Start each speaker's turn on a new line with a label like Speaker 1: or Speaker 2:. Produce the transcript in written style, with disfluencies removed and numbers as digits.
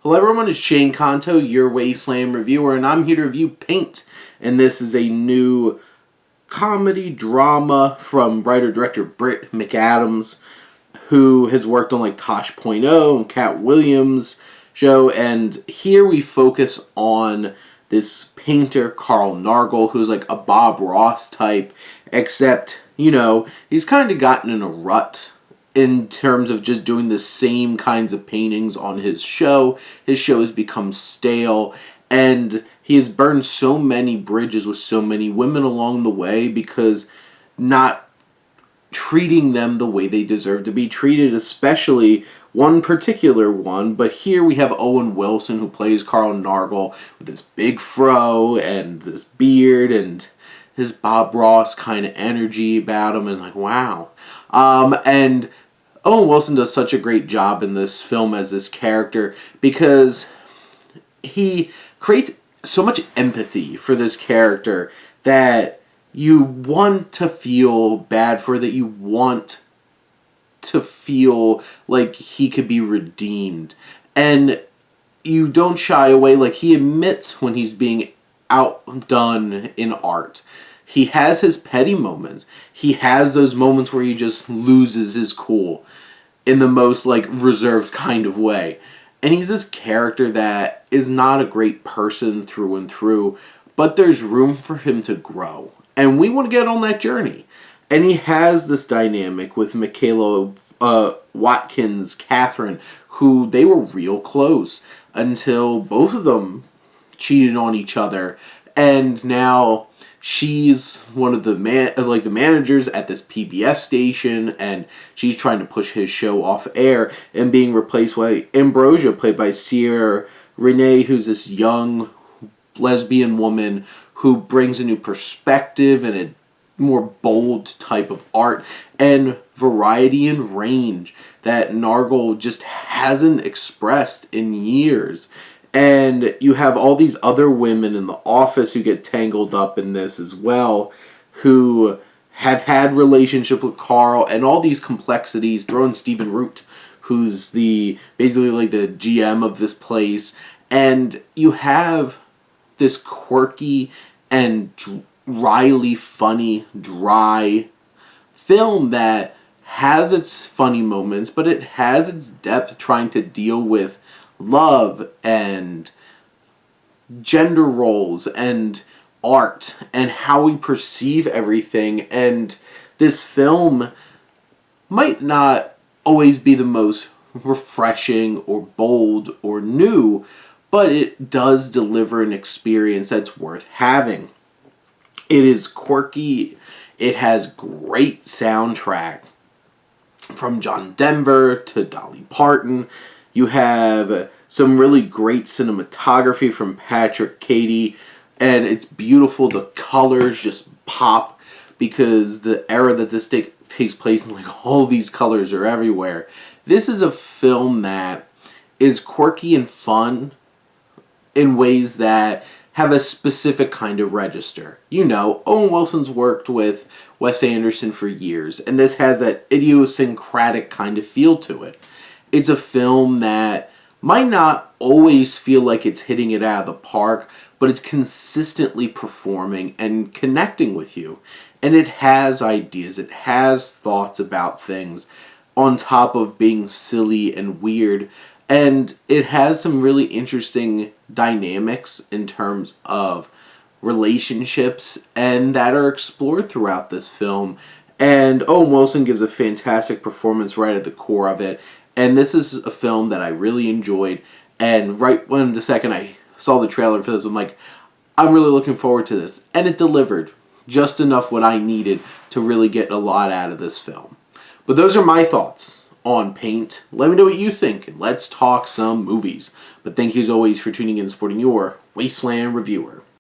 Speaker 1: Hello everyone, it's Shane Kanto, your Wasteland reviewer, and I'm here to review Paint. And this is a new comedy drama from writer-director Britt McAdams, who has worked on like Tosh.0 and Cat Williams' show. And here we focus on this painter, Carl Nargle, who's like a Bob Ross type, except, he's kind of gotten in a rut in terms of just doing the same kinds of paintings on his show. His show has become stale, and he has burned so many bridges with so many women along the way because not treating them the way they deserve to be treated, especially one particular one. But here we have Owen Wilson, who plays Carl Nargle, with this big fro and this beard and his Bob Ross kind of energy about him, and like, wow. And Owen Wilson does such a great job in this film as this character because he creates so much empathy for this character that you want to feel bad for, that you want to feel like he could be redeemed. And you don't shy away. Like, he admits when he's being outdone in art. He has his petty moments. He has those moments where he just loses his cool in the most, reserved kind of way. And he's this character that is not a great person through and through, but there's room for him to grow. And we want to get on that journey. And he has this dynamic with Michaela Watkins, Catherine, who they were real close until both of them cheated on each other. And now she's one of the managers at this PBS station, and she's trying to push his show off air and being replaced by Ambrosia, played by Sierra Renee, who's this young lesbian woman who brings a new perspective and a more bold type of art and variety and range that Nargle just hasn't expressed in years. And you have all these other women in the office who get tangled up in this as well, who have had relationship with Carl, and all these complexities. Throw in Stephen Root, who's basically the GM of this place. And you have this quirky and wryly funny, dry film that has its funny moments, but it has its depth trying to deal with love and gender roles and art and how we perceive everything. And this film might not always be the most refreshing or bold or new, but it does deliver an experience that's worth having. It is quirky. It has great soundtrack from John Denver to Dolly Parton. You have some really great cinematography from Patrick Cady, and it's beautiful. The colors just pop because the era that this takes place in, all these colors are everywhere. This is a film that is quirky and fun in ways that have a specific kind of register. Owen Wilson's worked with Wes Anderson for years, and this has that idiosyncratic kind of feel to it. It's a film that might not always feel like it's hitting it out of the park, but it's consistently performing and connecting with you. And it has ideas, it has thoughts about things on top of being silly and weird. And it has some really interesting dynamics in terms of relationships and that are explored throughout this film. And Owen Wilson gives a fantastic performance right at the core of it. And this is a film that I really enjoyed. And right when the second I saw the trailer for this, I'm like, I'm really looking forward to this. And it delivered just enough what I needed to really get a lot out of this film. But those are my thoughts on Paint. Let me know what you think, and let's talk some movies. But thank you as always for tuning in and supporting your Wasteland reviewer.